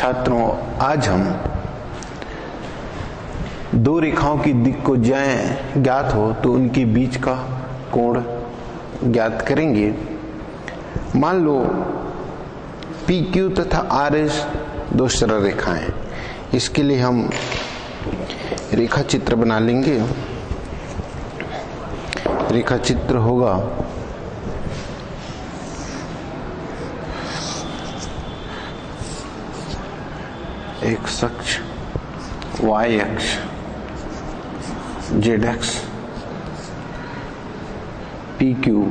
छात्रों, आज हम दो रेखाओं की दिक् को ज्ञात हो तो उनके बीच का कोण ज्ञात करेंगे। मान लो PQ तथा RS दो सरल रेखाएं। इसके लिए हम रेखा चित्र बना लेंगे। रेखा चित्र होगा x अक्ष, y अक्ष, z अक्ष, PQ,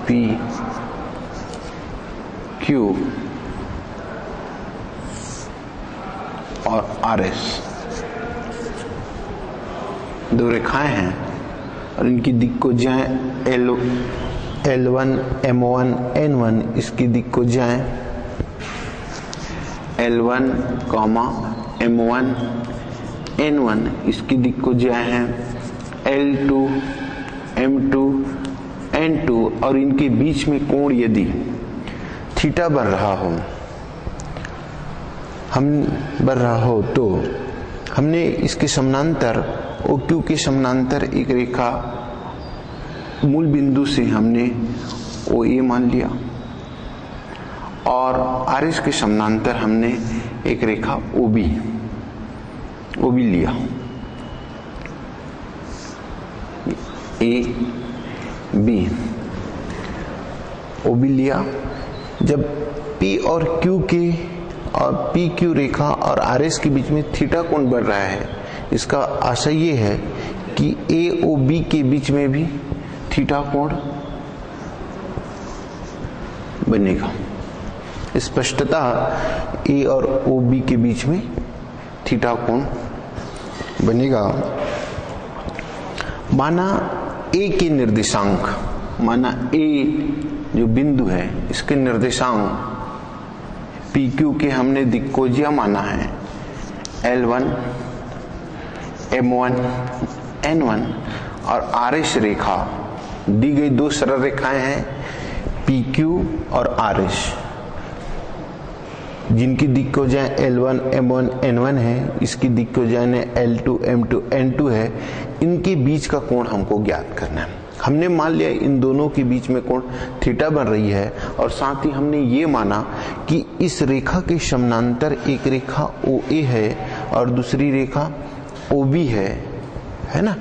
PQ और RS दो रेखाएं हैं और इनकी दिक् को L1, M1, N1। इसकी दिक् को L1, M1, N1। इसकी दिक् को है L2, M2, N2। और इनके बीच में कोण यदि थीटा बन रहा हो तो हमने इसके समानांतर OQ के समानांतर एक रेखा मूल बिंदु से हमने OA मान लिया और RS के समानांतर हमने एक रेखा OB लिया। AB OB लिया। जब P और Q के और PQ रेखा और RS के बीच में थीटा कोण बन रहा है, इसका आशय ये है कि AOB के बीच में भी थीटा कोण बनेगा। स्पष्टतः A और OB के बीच में थीटा कोण बनेगा। माना A के निर्देशांक, माना A जो बिंदु है इसके निर्देशांक PQ के हमने दिक् को माना है L1, M1, N1। और RS रेखा दी गई दो सरल रेखाएं हैं PQ और RS, जिनकी दिक् को L1, M1, N1 है। इसकी दिक् को L2, M2, N2 है। इनके बीच का कोण हमको ज्ञात करना है। हमने मान लिया इन दोनों के बीच में कोण थीटा बन रही है और साथ ही हमने ये माना कि इस रेखा के समानांतर एक रेखा OA है और दूसरी रेखा OB है ना।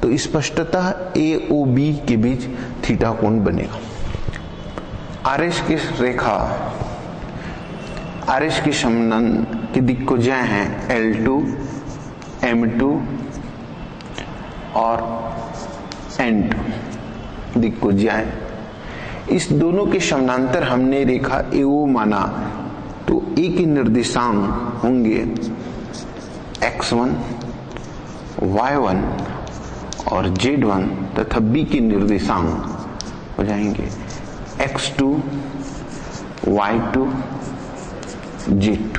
तो स्पष्टतः AOB के बीच थीटा कोण बनेगा। RS की रेखा, RS की समानांतर की दिक् को है L2, M2 और N2 दिक् को इस दोनों के समानांतर हमने रेखा AO माना तो A के निर्देशांक होंगे X1, Y1 और Z1 तथा B के निर्देशांक हो जाएंगे X2, Y2, Z2।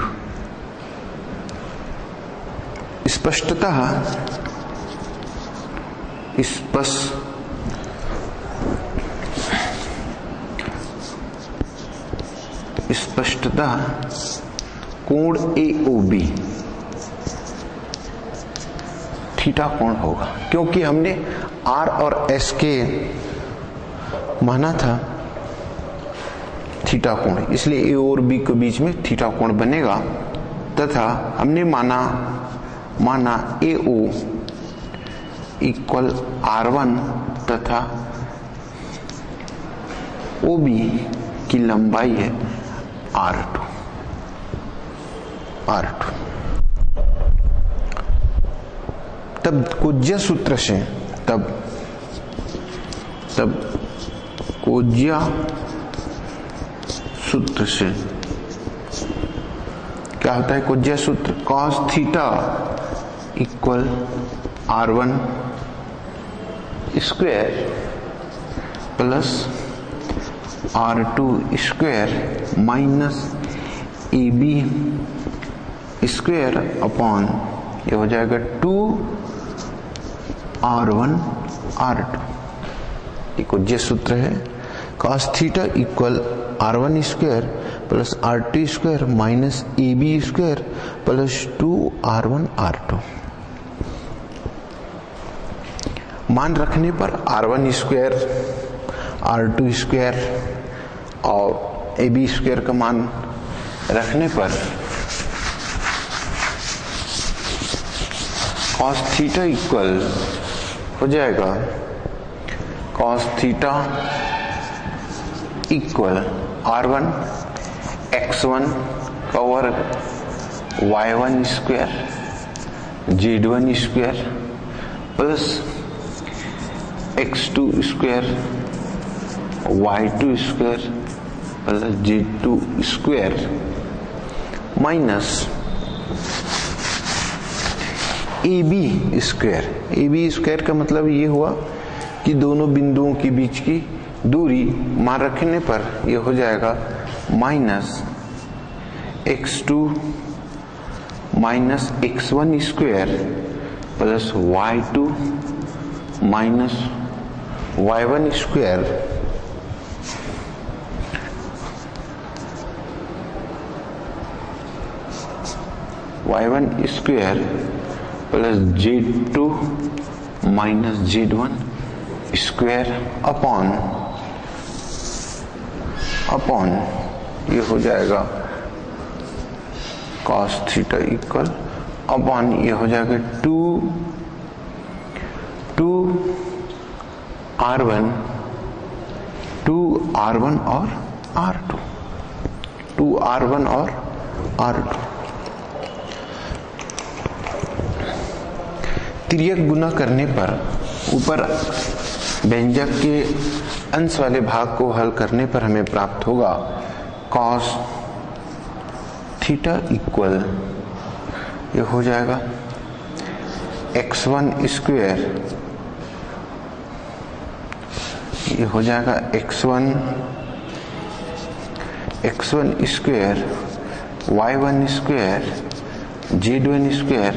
स्पष्टतः कोण AOB थीटा कोण होगा, क्योंकि हमने R और S के माना था थीटा कोण, इसलिए A और B के बीच में थीटा कोण बनेगा। तथा हमने माना AO इक्वल R1 तथा OB की लंबाई है R2। तब कोज्या सूत्र से कोज्या सूत्र से क्या होता है? कोज्या सूत्र cos theta equal R1 square plus R2 square minus AB square upon ये हो जाएगा 2R1 R2। ये कोज्या सूत्र है। cos theta equal r1 square plus r2 square minus ab square plus 2r1 r2। मान रखने पर r1 स्क्वायर r2 स्क्वायर और ab स्क्वायर का मान रखने पर cos थीटा इक्वल हो जाएगा cos theta equal r1 x1 का वर्ग y1 square z1 square plus x2 square y2 square plus z2 square minus AB square का मतलब ये हुआ कि दोनों बिंदुओं के बीच की दूरी मान रखने पर ये हो जाएगा minus x2 minus x1 square plus y2 minus y1 square y1 square plus z2 minus z1 square upon ये हो जाएगा cos थीटा इक्वल अपॉन ये हो जाएगा 2r1 और r2 2r1 और r2। तिर्यक गुना करने पर ऊपर व्यंजक के अंश वाले भाग को हल करने पर हमें प्राप्त होगा cos थीटा इक्वल ये हो जाएगा x1 स्क्वायर ये हो जाएगा x1 square y1 square z1 square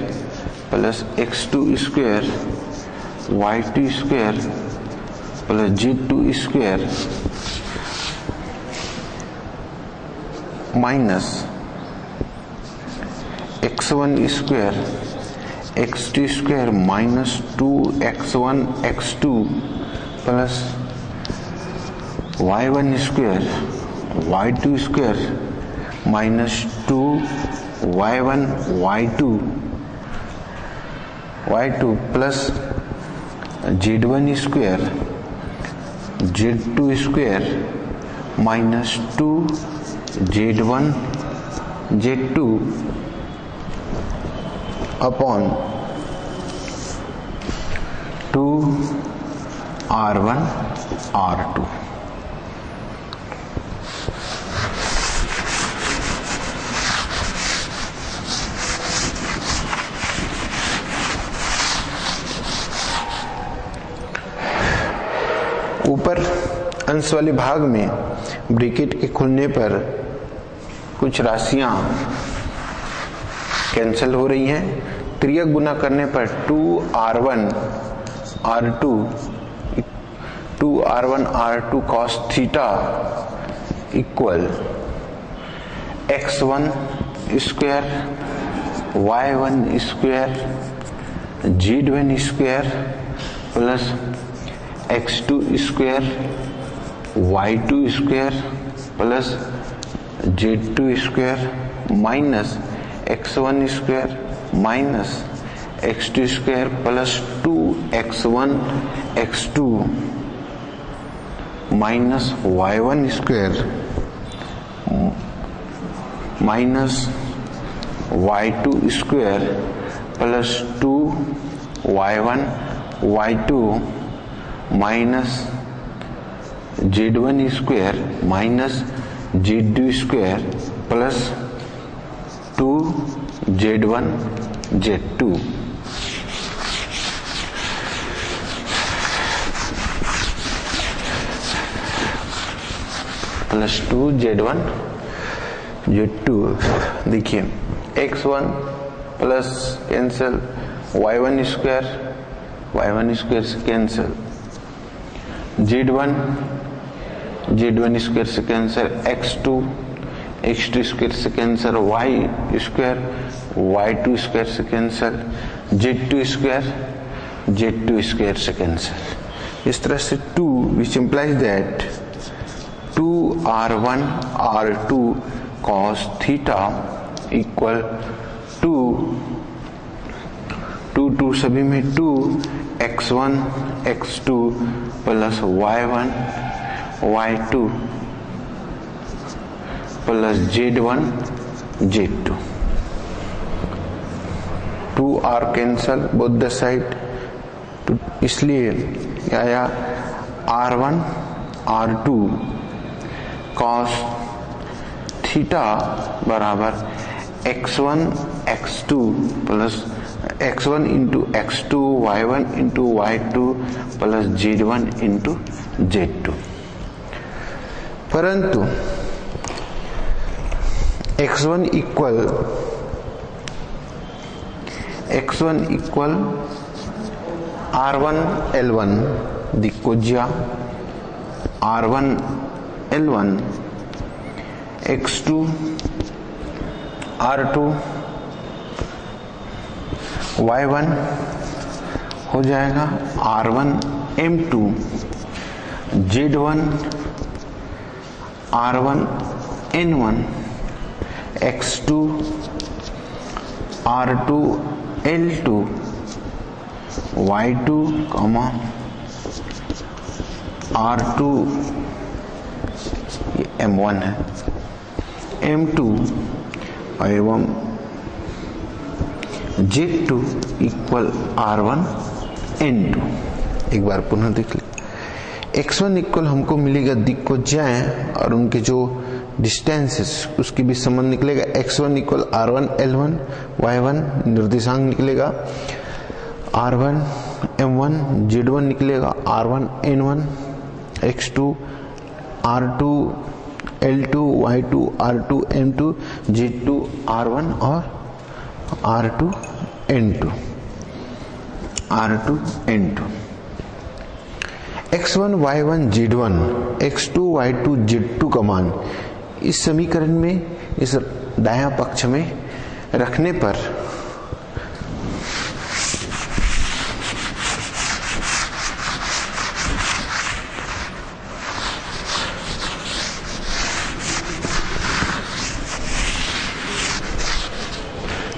plus x2 square y2 square plus z2 square minus x1 square x2 square minus 2x1 x2 plus y1 square y2 square minus 2y1 y2 plus z1 square z2 square minus 2z1 z2 upon 2r1 r2। ऊपर अंश वाले भाग में bracket के खुलने पर कुछ राशियां कैंसिल हो रही हैं। तिर्यक गुना करने पर 2r1 r2 cos theta equal x1 square y1 square z1 square plus x2 square y2 square plus z2 square minus x1 square minus x2 square plus 2x1 x2 minus y1 square minus y2 square plus 2y1 y2 minus z1 square minus z2 square plus 2z1 z2 plus 2z1 z2। देखिए x1 plus cancel y1 square से cancel z1 Z1 square से cancer x2 square से cancer y square, y2 square से cancer Z2 square से cancer. इस तरह से 2 which implies that 2r1 r2 cos theta equal to 2 सभी में 2 x1 x2 plus y1 y2 plus z1 z2। 2r cancel both the side, इसलिए आया r1 r2 cos theta बराबर x1 x2 plus x1 into x2 y1 into y2 plus z1 into z2। परंतु x1 equal r1 l1 दिक्कोज्या r1 l1 x2 r2 y1 हो जाएगा r1 m2 z1 r1 n1 x2 r2 l2 y2 r2 m1 है m2 एवं z2 equal r1 n2। एक बार पुनः देख ले, x1 equal हमको मिलेगा दिक्कोज्याएं और उनके जो डिस्टेंसेस उसकी भी संबंध निकलेगा। x1 equal r1 l1 y1 निर्देशांक निकलेगा r1 m1 z1 निकलेगा r1 n1 x2 r2 l2 y2 r2 m2 z2 r1 और r2 n2 x1 y1 z1 x2 y2 z2 का मान इस समीकरण में इस दायां पक्ष में रखने पर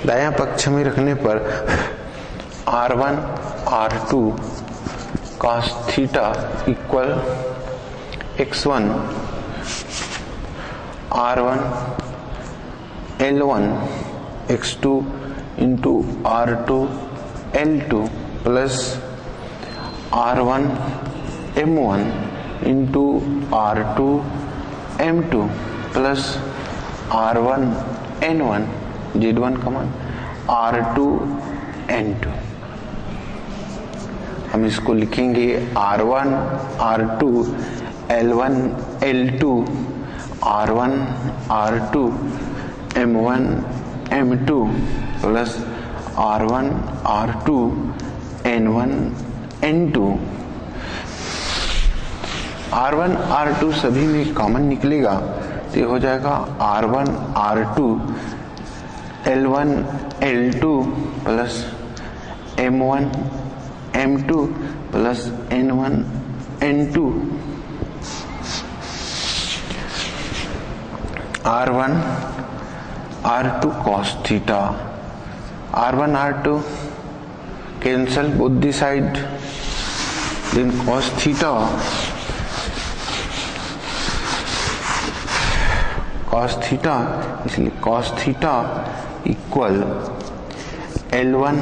दायां पक्ष में रखने पर r1 r2 cos theta equal x1 r1 l1 x2 into r2 l2 plus r1 m1 into r2 m2 plus r1 n1 z1 का मान r2 n2। हम इसको लिखेंगे r1 r2 l1 l2 r1 r2 m1 m2 plus r1 r2 n1 n2। r1 r2 सभी में common निकलेगा तो ये हो जाएगा r1 r2 l1 l2 plus m1 m2 plus n1 n2। r1 r2 cos theta r1 r2 cancel both the side, then cos theta इसलिए cos theta equal l1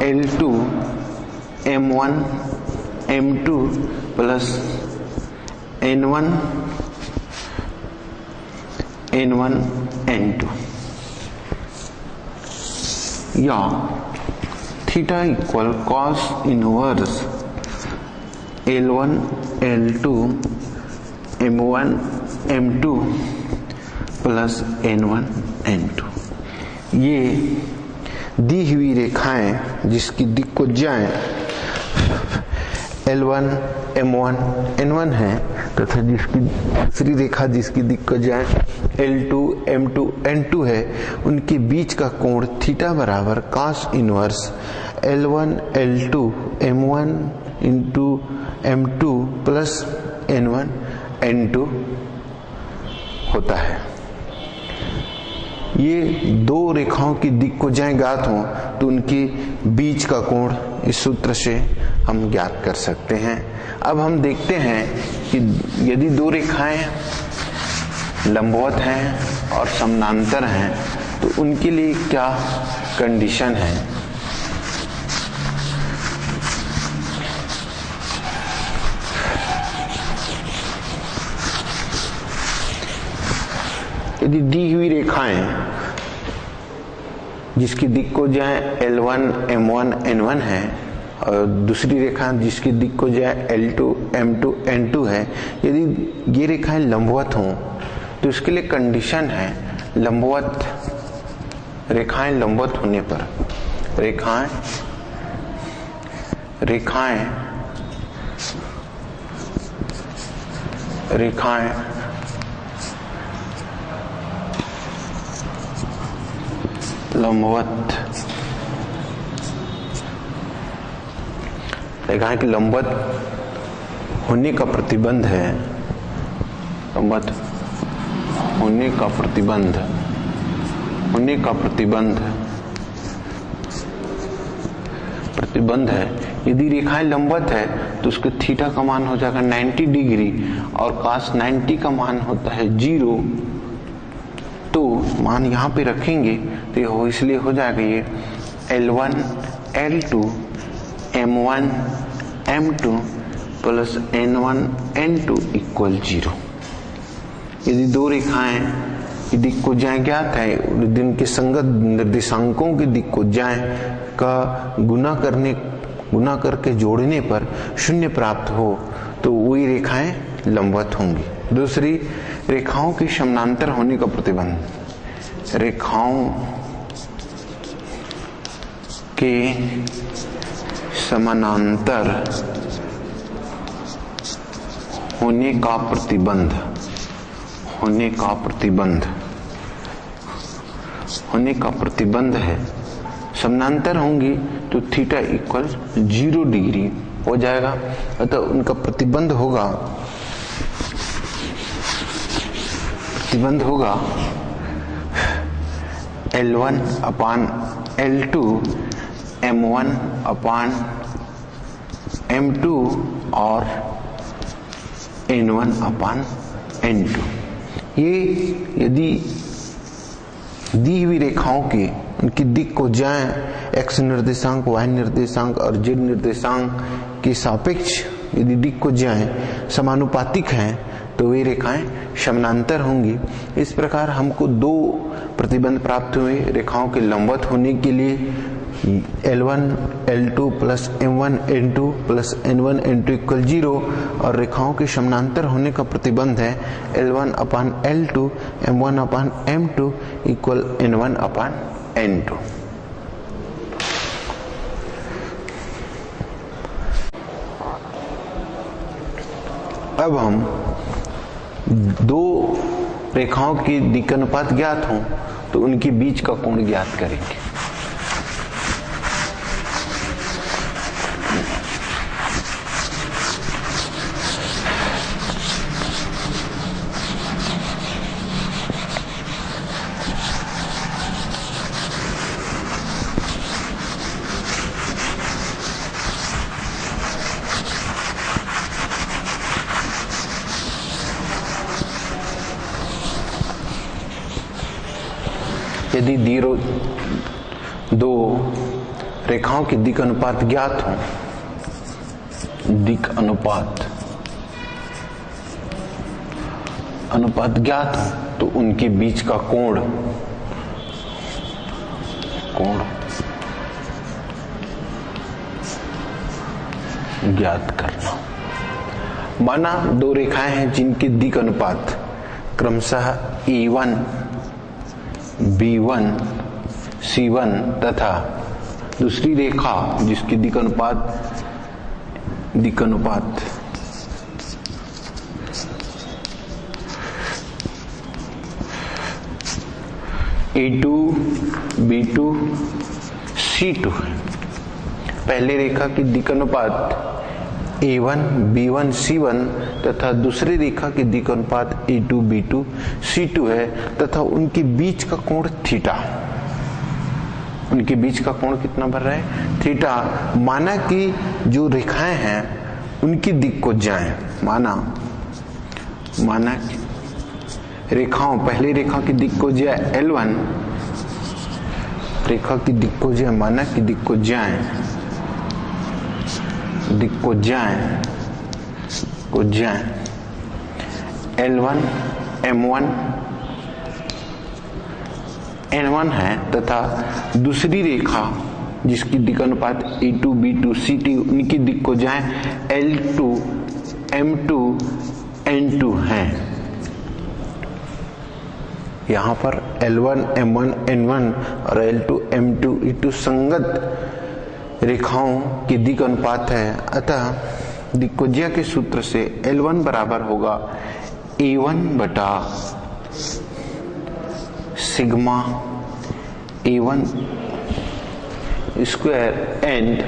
l2 m1 m2 plus n1 n2 या theta equal cos inverse l1 l2 m1 m2 plus n1 n2। ये दी हुई रेखाएं जिसकी दिक्कोज्याएं L1 M1 N1 है तथा जिसकी दूसरी रेखा जिसकी दिक्कजाएं L2 M2 N2 है, उनके बीच का कोण थीटा बराबर cos inverse L1 L2 M1 into M2 plus N1 N2 होता है। ये दो रेखाओं की दिक्कजाएं ज्ञात हों तो उनके बीच का कोण इस सूत्र से हम ज्ञात कर सकते हैं। अब हम देखते हैं कि यदि दो रेखाएं लंबवत हैं और समानांतर हैं तो उनके लिए क्या कंडीशन है। यदि दी हुई रेखाएं जिसकी दिक्कजाएं L1 M1 N1 है और दूसरी रेखा जिसकी दिक्कजाएं L2 M2 N2 है, यदि ये रेखाएं लंबवत हों तो इसके लिए कंडीशन है रेखाएं लंबवत होने पर रेखाएं लंबवत रेखाएं की लंबवत होने का प्रतिबंध है, लंबवत होने का प्रतिबंध है। यदि रेखाएं लंबवत है तो उसके थीटा का मान हो जाएगा 90 डिग्री और cos 90 का मान होता है 0। तो मान यहाँ पे रखेंगे तो ये इसलिए हो जाएगा ये L1 L2 M1 M2 plus N1 N2 equal 0। यदि दो रेखाएं की दिक्कजाएं ज्ञात है, जिनके संगत निर्देशांकों की दिक्कजाएं का गुना करके जोड़ने पर शून्य प्राप्त हो तो वही रेखाएं लंबवत होंगी। दूसरी, रेखाओं के समानांतर होने का प्रतिबंध। रेखाओं के समानांतर होने का प्रतिबंध है। समानांतर होंगी तो थीटा इक्वल 0 डिग्री हो जाएगा, अतः उनका प्रतिबंध होगा L1 अपान L2 M1 अपान M2 और N1 अपान N2। ये यदि दी हुई रेखाओं की उनकी दिक्कजाएं x निर्देशांक, y निर्देशांक और z निर्देशांक के सापेक्ष यदि दिक्कजाएं समानुपातिक हैं तो वे रेखाएं समानांतर होंगी। इस प्रकार हमको दो प्रतिबंध प्राप्त हुए। रेखाओं के लंबवत होने के लिए L1 L2 plus M1 N2 plus N1 N2 equal 0 और रेखाओं के समानांतर होने का प्रतिबंध है L1 अपान L2 M1 अपान M2 इक्वल N1 अपान N2। अब हम दो रेखाओं की दिक्कनुपात ज्ञात हों तो उनके बीच का कोण ज्ञात करेंगे। यदि दो रेखाओं के दिक् अनुपात ज्ञात हो, दिक् अनुपात ज्ञात हो तो उनके बीच का कोण ज्ञात करना। माना दो रेखाएं हैं जिनके दिक् अनुपात क्रमशः E1 B1 C1 तथा दूसरी रेखा जिसकी दिक् अनुपात दिक् अनुपात A2 B2 C2 है। पहले रेखा की दिक् अनुपात A1 B1 C1 तथा दूसरी रेखा की दिक् अनुपात A2 B2 C2 है तथा उनके बीच का कोण थीटा, उनके बीच का कोण कितना बन रहा है? थीटा। माना कि जो रेखाएं हैं उनकी दिक् को जाएं, माना रेखाओं, पहली रेखा की दिक् को जाए L1, रेखा की दिक् को जाए, माना कि दिक् को जाएं L1 M1 N1 है तथा दूसरी रेखा जिसकी दिक् अनुपात A2 B2 C2 उनकी दिक् को जाए L2 M2 N2 है। यहाँ पर L1 M1 N1 और L2 M2 E2 संगत रेखाओं की दिक् अनुपात है, अतः दिक्कोज्या के सूत्र से L1 बराबर होगा A1 बटा sigma A1 square and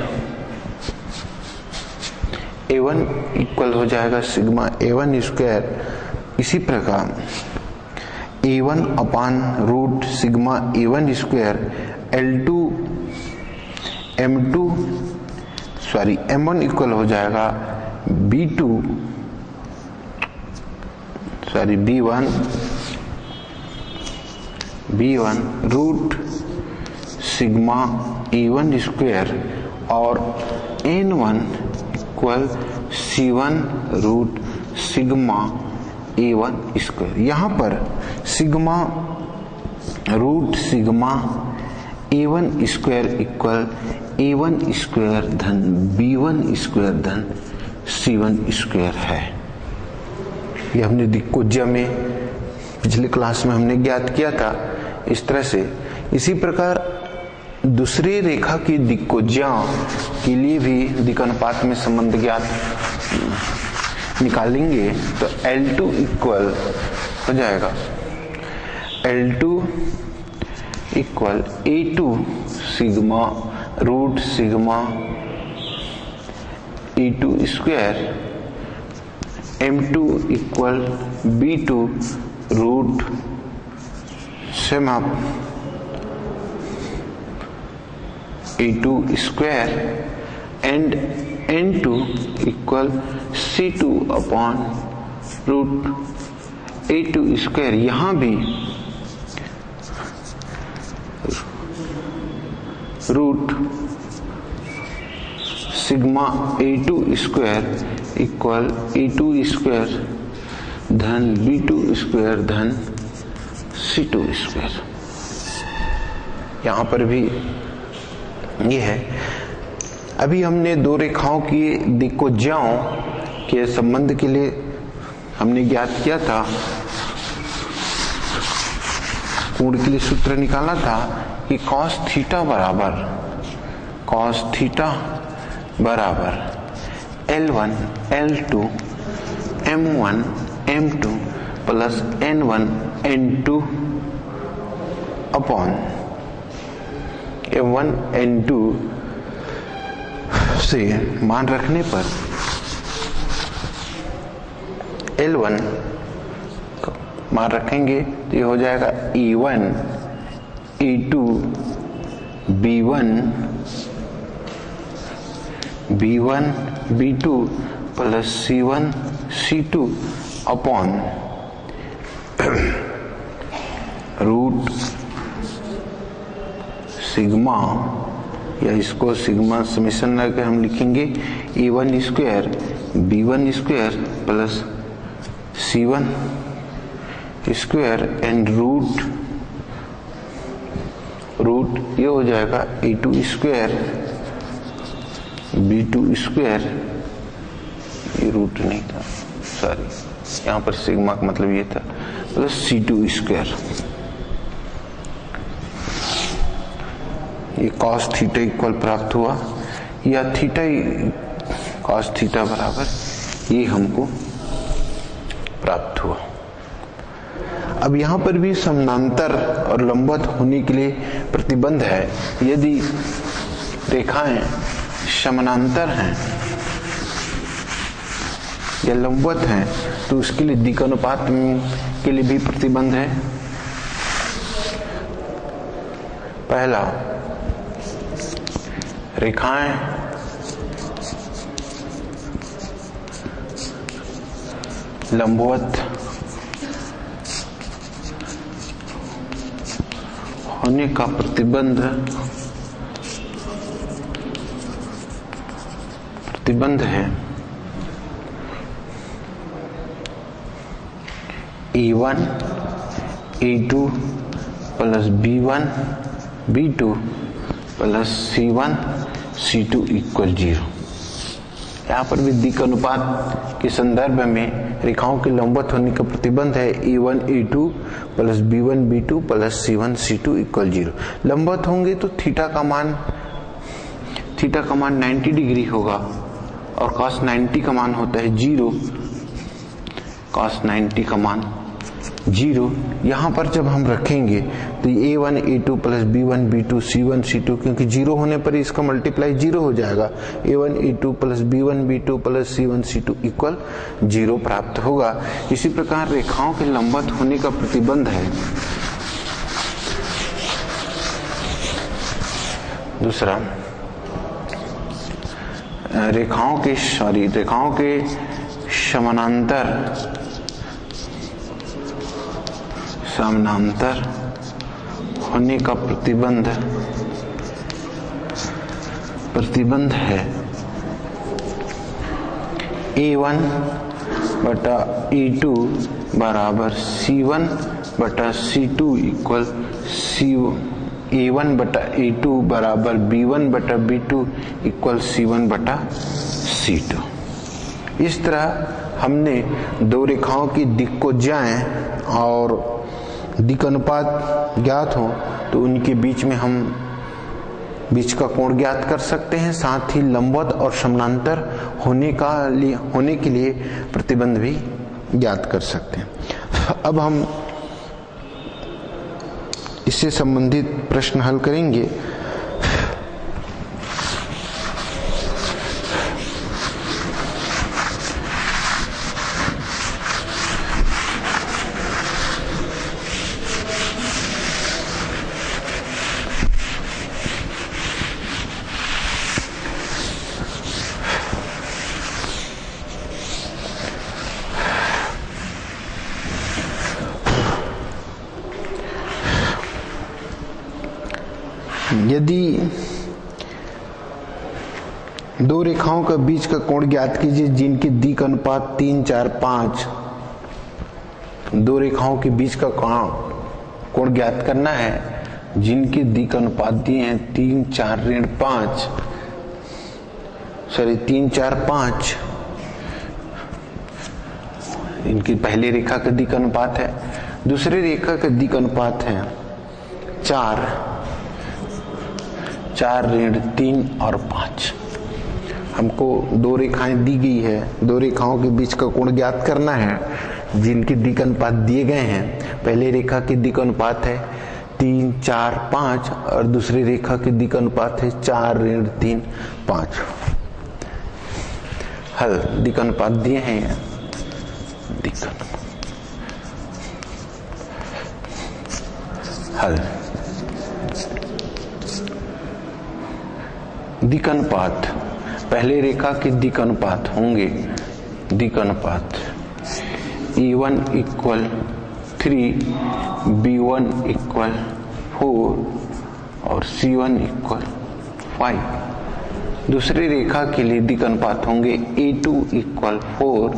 A1 equal हो जाएगा सिग्मा A1 स्क्वायर। इसी प्रकार A1 upon root sigma A1 square M1 equal हो जाएगा B1 root sigma A1 square और N1 equal C1 root sigma A1 square. यहाँ पर sigma root sigma A1 square equal A1 square धन B1 square धन C1 square है। यह हमने दिक्कोज्या में पिछले क्लास में हमने ज्ञात किया था इस तरह से। इसी प्रकार दूसरी रेखा की दिक्कोज्या के लिए भी दिक् अनुपात में संबंध ज्ञात निकालेंगे तो L2 इक्वल हो जाएगा L2 equal A2 sigma root sigma A2 square M2 equal B2 root sigma A2 square and N2 equal C2 upon root A2 square. यहाँ भी root sigma A2 square equal A2 square धन B2 square धन C2 square. यहाँ पर भी ये है। अभी हमने दो रेखाओं की दिक्कोज्याओं के संबंध के लिए हमने ज्ञात किया था, कोण के लिए सूत्र निकाला था कि cos थीटा बराबर L1 L2 M1 M2 plus N1 N2 upon M1 N2 से मान रखने पर L1 मान रखेंगे तो ये हो जाएगा E1 E2 B1 B2 plus C1 C2 upon root sigma, या इसको सिग्मा समेशन लगा हम लिखेंगे A1 square B1 square plus C1 square and root ये हो जाएगा A2 स्क्वायर B2 स्क्वायर, ये रूट नहीं था सॉरी, यहाँ पर सिग्मा का मतलब ये था, प्लस C2 स्क्वायर। ये cos थीटा इक्वल प्राप्त हुआ, या थीटा cos थीटा बराबर ये हमको प्राप्त हुआ। अब यहाँ पर भी समानांतर और लंबवत होने के लिए प्रतिबंध है। यदि रेखाएं समानांतर हैं या लंबवत हैं तो उसके लिए दिक् अनुपात के लिए भी प्रतिबंध है। पहला, रेखाएं लंबवत होने का प्रतिबंध है A1 A2 plus B1 B2 plus C1 C2 equal 0। यहाँ पर भी दिक् अनुपात के संदर्भ में रेखाओं के लंबवत होने का प्रतिबंध है A1 A2 plus B1 B2 plus C1 C2 equal 0। लंबवत होंगे तो थीटा का मान 90 डिग्री होगा और cos 90 का मान होता है 0। cos 90 का मान 0 यहाँ पर जब हम रखेंगे तो A1 A2 plus B1 B2 C1 C2, क्योंकि 0 होने पर इसका मल्टीप्लाई 0 हो जाएगा। A1 A2 plus B1 B2 plus C1 C2 equal 0 प्राप्त होगा। इसी प्रकार रेखाओं के लंबवत होने का प्रतिबंध है। दूसरा, रेखाओं के समानांतर होने का प्रतिबंध है A1 बटा A2 बराबर C1 बटा C2 इक्वल A1 बटा A2 बराबर B1 बटा B2 इक्वल C1 बटा C2। इस तरह हमने दो रेखाओं की दिक् को जाएं और दिक् अनुपात ज्ञात हो तो उनके बीच में हम बीच का कोण ज्ञात कर सकते हैं, साथ ही लंबवत और समानांतर होने के लिए प्रतिबंध भी ज्ञात कर सकते हैं। अब हम इससे संबंधित प्रश्न हल करेंगे। यदि दो रेखाओं के बीच का कोण ज्ञात कीजिए जिनके दिक् अनुपात 3, 4, 5। दो रेखाओं के बीच का कोण ज्ञात करना है जिनके दिक् अनुपात दिए हैं 3, 4, ऋण 5। 3, 4, 5 इनकी पहली रेखा का दिक् अनुपात है। दूसरी रेखा का दिक् अनुपात है 4 ऋण 3 और 5। हमको दो रेखाएं दी गई है, दो रेखाओं के बीच का कोण ज्ञात करना है जिनके दिक् अनुपात दिए गए हैं। पहली रेखा के दिक् अनुपात है 3, 4, 5 और दूसरी रेखा के दिक् अनुपात है 4 ऋण 3, 5। हल दिक् अनुपात दिए हैं, हल दिक् अनुपात पहले रेखा के दिक् अनुपात होंगे। दिक् अनुपात A1 इक्वल 3, B1 इक्वल 4 और C1 इक्वल 5। दूसरी रेखा के लिए दिक् अनुपात होंगे A2 इक्वल 4,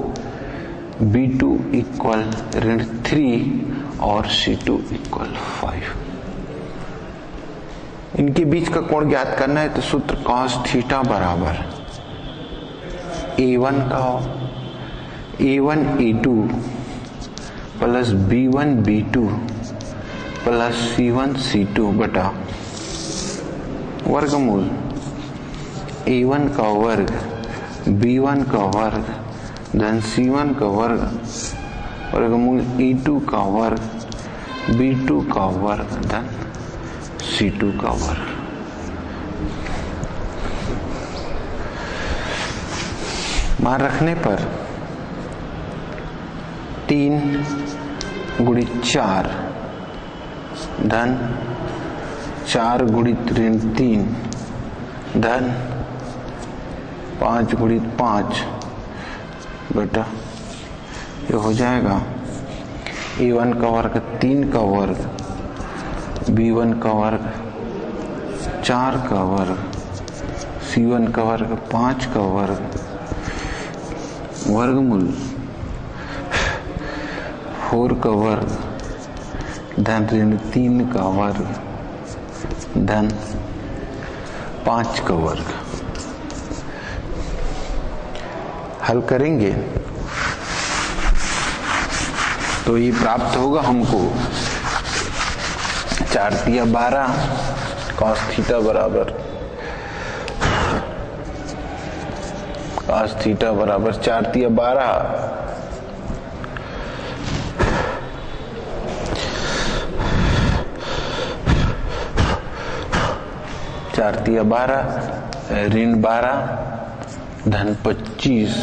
B2 इक्वल ऋण 3 और C2 इक्वल 5। इनके बीच का कोण ज्ञात करना है तो सूत्र cos थीटा बराबर A1 A2 plus B1 B2 plus C1 C2 बटा वर्गमूल A1 का वर्ग b1 का वर्ग धन c1 का वर्ग वर्गमूल e2 का वर्ग b2 का वर्ग धन c2 का वर्ग। मान रखने पर 3 गुणित 4 धन 4 गुणित ऋण 3 धन 5 गुणित 5 बेटा ये हो जाएगा a1 का वर्ग 3 का वर्ग b1 का वर्ग 4 का वर्ग c1 का वर्ग 5 का वर्ग वर्गमूल 4 का वर्ग धन ऋण 3 का वर्ग धन 5 का वर्ग। हल करेंगे तो ये प्राप्त होगा हमको 4 तिया 12 कॉस थीटा बराबर 4 तिया 12 4 तिया 12 ऋण 12 धन 25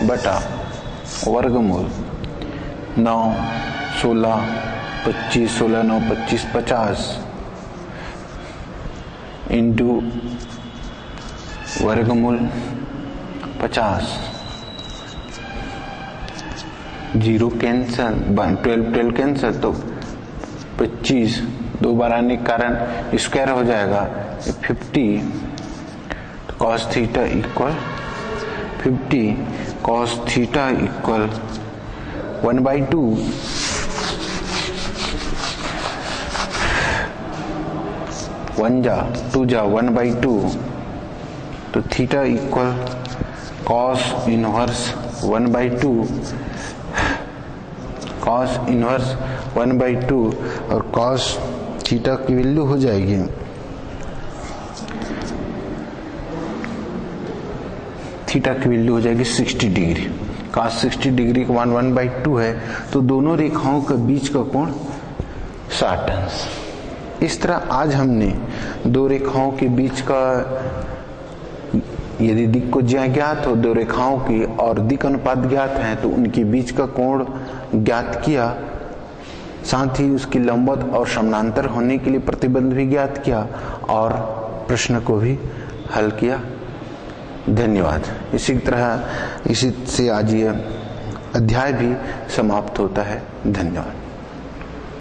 बटा वर्गमूल 9 16 25 16 9 25 50 इंटू वर्गमूल 50 जीरो कैंसल 12 कैंसल तो 25 दो बार आने के कारण स्क्वायर हो जाएगा 50 cos theta equal 50 cos theta equal 1/2 1 जा 2 जा 1/2 तो theta equal cos inverse 1/2 cos inverse 1/2 और कॉस थीटा की वैल्यू हो जाएगी थीटा की वैल्यू हो जाएगी 60 डिग्री। कॉस 60 डिग्री का मान 1/2 है तो दोनों रेखाओं के बीच का कोण 60 अंश। इस तरह आज हमने दो रेखाओं के बीच का यदि दिक् को ज्ञात हो दो रेखाओं की और दिक् अनुपात ज्ञात है तो उनके बीच का कोण ज्ञात किया, साथ ही उसकी लंबवत और समानांतर होने के लिए प्रतिबंध भी ज्ञात किया और प्रश्न को भी हल किया। धन्यवाद। इसी तरह इसी से आज ये अध्याय भी समाप्त होता है। धन्यवाद।